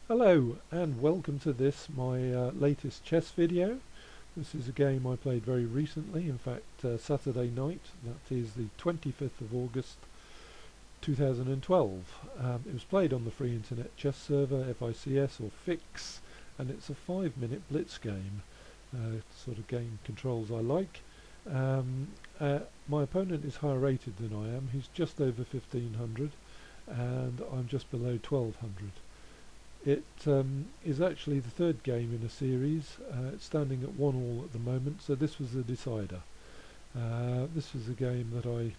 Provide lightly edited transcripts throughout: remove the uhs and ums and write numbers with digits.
Hello and welcome to this, my latest chess video. This is a game I played very recently, in fact Saturday night, that is the 25th of August 2012. It was played on the free internet chess server, FICS or FICS, and it's a 5-minute Blitz game, sort of game controls I like. My opponent is higher rated than I am. He's just over 1500 and I'm just below 1200. It is actually the third game in a series. It's standing at 1-1 at the moment, so this was the decider. This was a game that I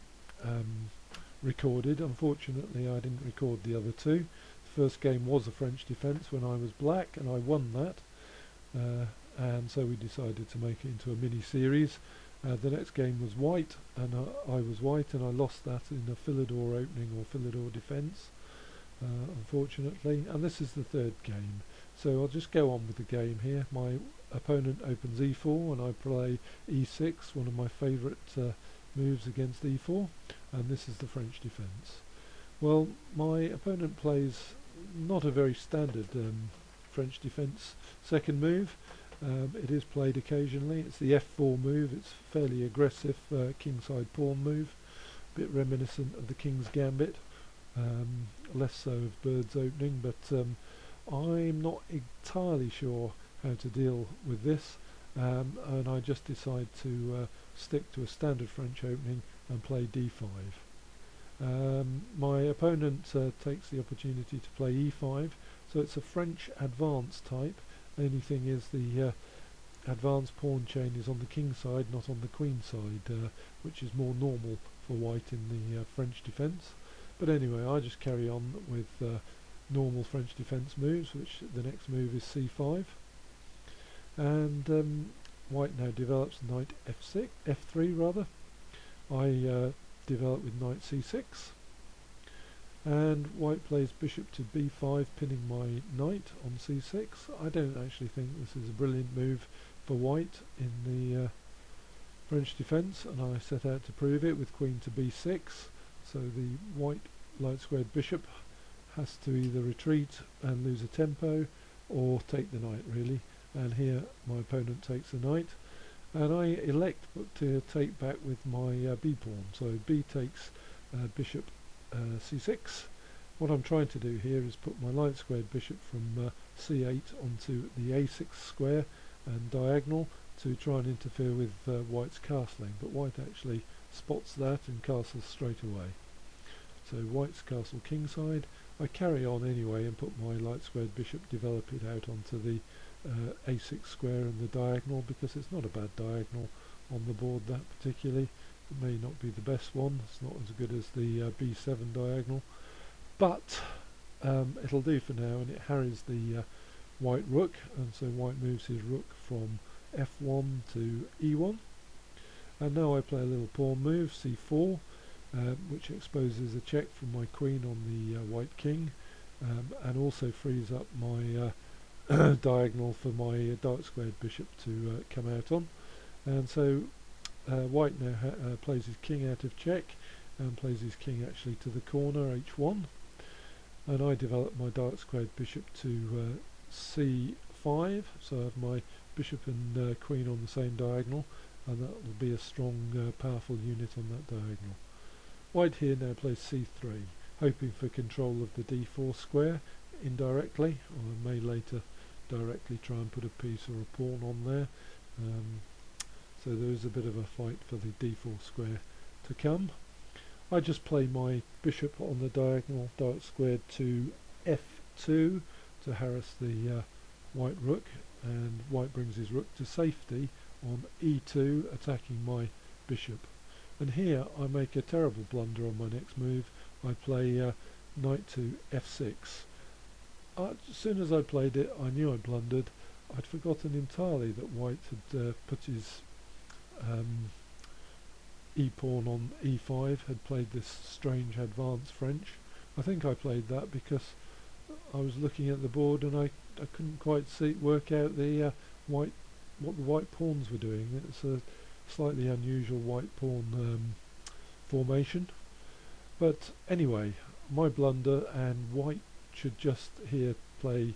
recorded. Unfortunately I didn't record the other two. The first game was a French defence when I was black and I won that, and so we decided to make it into a mini series. The next game was white and I was white and I lost that in a Philidor opening or Philidor defence. Unfortunately, and this is the third game, so I'll just go on with the game here. My opponent opens e4 and I play e6, one of my favourite moves against e4, and this is the French defence. Well, my opponent plays not a very standard French defence second move. It is played occasionally. It's the f4 move. It's fairly aggressive kingside pawn move, a bit reminiscent of the King's Gambit. Less so of bird's opening, but I'm not entirely sure how to deal with this, and I just decide to stick to a standard French opening and play d5. My opponent takes the opportunity to play e5, so it's a French advance type. The only thing is the advanced pawn chain is on the king side, not on the queen side, which is more normal for white in the French defence. But anyway, I just carry on with normal French defence moves, which the next move is c5. And white now develops knight f6, f3 rather. I develop with knight c6. And white plays bishop to b5, pinning my knight on c6. I don't actually think this is a brilliant move for white in the French defence, and I set out to prove it with queen to b6. So the white light squared bishop has to either retreat and lose a tempo or take the knight really, and here my opponent takes the knight and I elect to take back with my b pawn. So b takes bishop c6. What I'm trying to do here is put my light squared bishop from c8 onto the a6 square and diagonal to try and interfere with white's castling, but white actually spots that and castles straight away. So white's castle kingside. I carry on anyway and put my light squared bishop, develop it out onto the a6 square and the diagonal, because it's not a bad diagonal on the board, that particularly. It may not be the best one, it's not as good as the b7 diagonal, but it'll do for now, and it harries the white rook, and so white moves his rook from f1 to e1. And now I play a little pawn move, c4, which exposes a check from my queen on the white king, and also frees up my diagonal for my dark squared bishop to come out on. And so white now plays his king out of check and plays his king actually to the corner, h1, and I develop my dark squared bishop to c5, so I have my bishop and queen on the same diagonal, and that will be a strong powerful unit on that diagonal. White here now plays c3, hoping for control of the d4 square indirectly, or I may later directly try and put a piece or a pawn on there. So there is a bit of a fight for the d4 square to come. I just play my bishop on the diagonal, dark squared to f2 to harass the white rook, and white brings his rook to safety on e2, attacking my bishop. And here I make a terrible blunder on my next move. I play knight to f6. As soon as I played it, I knew I blundered. I'd forgotten entirely that white had put his e-pawn on e5, had played this strange advanced French. I think I played that because I was looking at the board and I couldn't quite work out the what the white pawns were doing. It's a slightly unusual white pawn formation, but anyway, my blunder, and white should just here play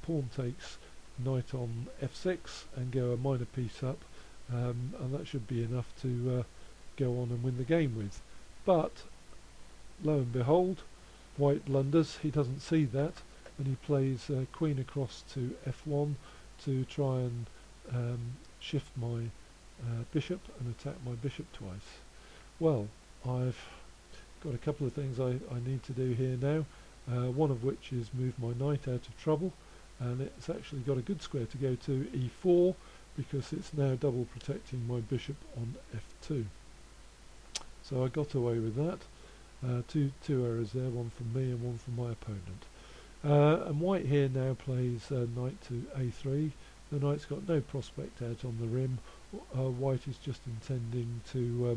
pawn takes knight on f6 and go a minor piece up, and that should be enough to go on and win the game with. But lo and behold, white blunders. He doesn't see that, and he plays queen across to f1 to try and shift my bishop and attack my bishop twice. Well, I've got a couple of things I need to do here now, one of which is move my knight out of trouble, and it's actually got a good square to go to e4 because it's now double protecting my bishop on f2. So I got away with that. Two errors there, one from me and one from my opponent. And white here now plays knight to a3. The knight's got no prospect out on the rim. White is just intending to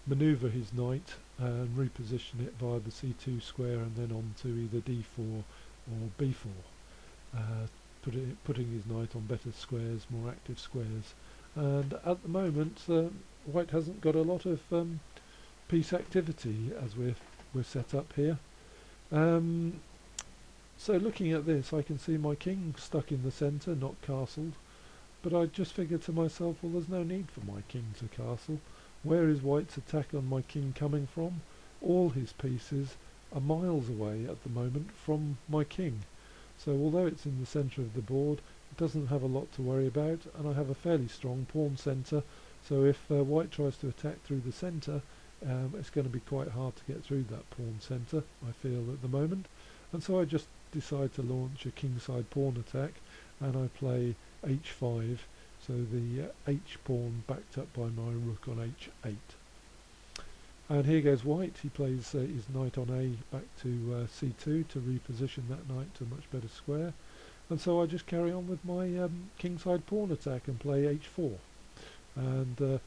manoeuvre his knight and reposition it via the c2 square and then on to either d4 or b4, putting his knight on better squares, more active squares. And at the moment white hasn't got a lot of piece activity as we're set up here. So looking at this, I can see my king stuck in the centre, not castled, but I just figured to myself, well, there's no need for my king to castle. Where is white's attack on my king coming from? All his pieces are miles away at the moment from my king. So although it's in the centre of the board, it doesn't have a lot to worry about, and I have a fairly strong pawn centre, so if white tries to attack through the centre, it's going to be quite hard to get through that pawn centre, I feel, at the moment. And so I just decide to launch a kingside pawn attack, and I play h5, so the h pawn backed up by my rook on h8. And here goes white. He plays his knight on a back to c2 to reposition that knight to a much better square. And so I just carry on with my kingside pawn attack and play h4. And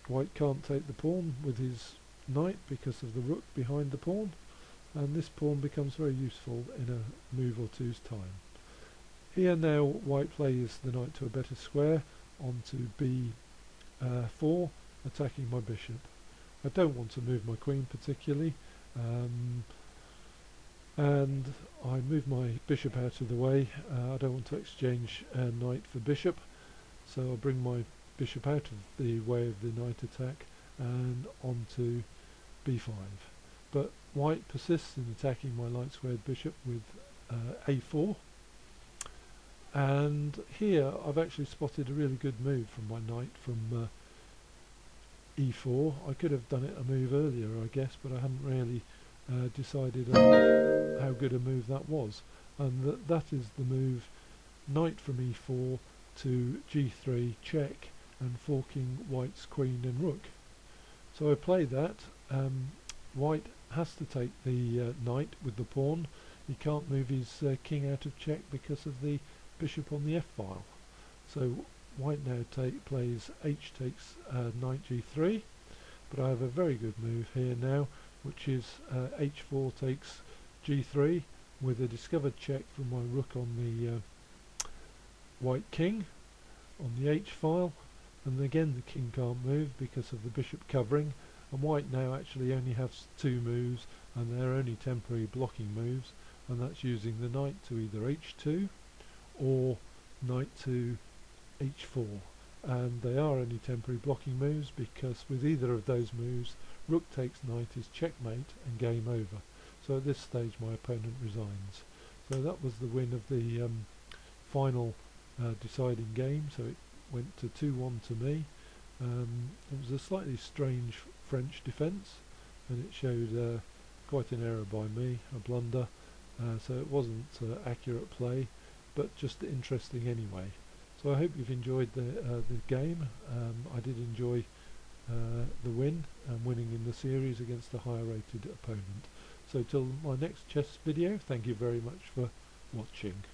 white can't take the pawn with his knight because of the rook behind the pawn, and this pawn becomes very useful in a move or two's time. Here now white plays the knight to a better square onto b4, attacking my bishop. I don't want to move my queen particularly, and I move my bishop out of the way. I don't want to exchange knight for bishop, so I'll bring my bishop out of the way of the knight attack and onto b5. But white persists in attacking my light squared bishop with a4, and here I've actually spotted a really good move from my knight from e4. I could have done it a move earlier, I guess, but I haven't really decided on how good a move that was. And that is the move knight from e4 to g3 check, and forking white's queen and rook. So I play that. White has to take the knight with the pawn. He can't move his king out of check because of the bishop on the f-file. So white now plays h takes knight g3, but I have a very good move here now, which is h4 takes g3 with a discovered check from my rook on the white king on the h-file, and again the king can't move because of the bishop covering, and white now actually only has two moves, and they're only temporary blocking moves, and that's using the knight to either h2 or knight to h4, and they are only temporary blocking moves because with either of those moves rook takes knight is checkmate and game over. So at this stage my opponent resigns. So that was the win of the final deciding game, so it went to 2-1 to me. It was a slightly strange French defence, and it showed quite an error by me, a blunder, so it wasn't accurate play, but just interesting anyway. So I hope you've enjoyed the game. I did enjoy the win and winning in the series against a higher rated opponent. So till my next chess video, thank you very much for watching.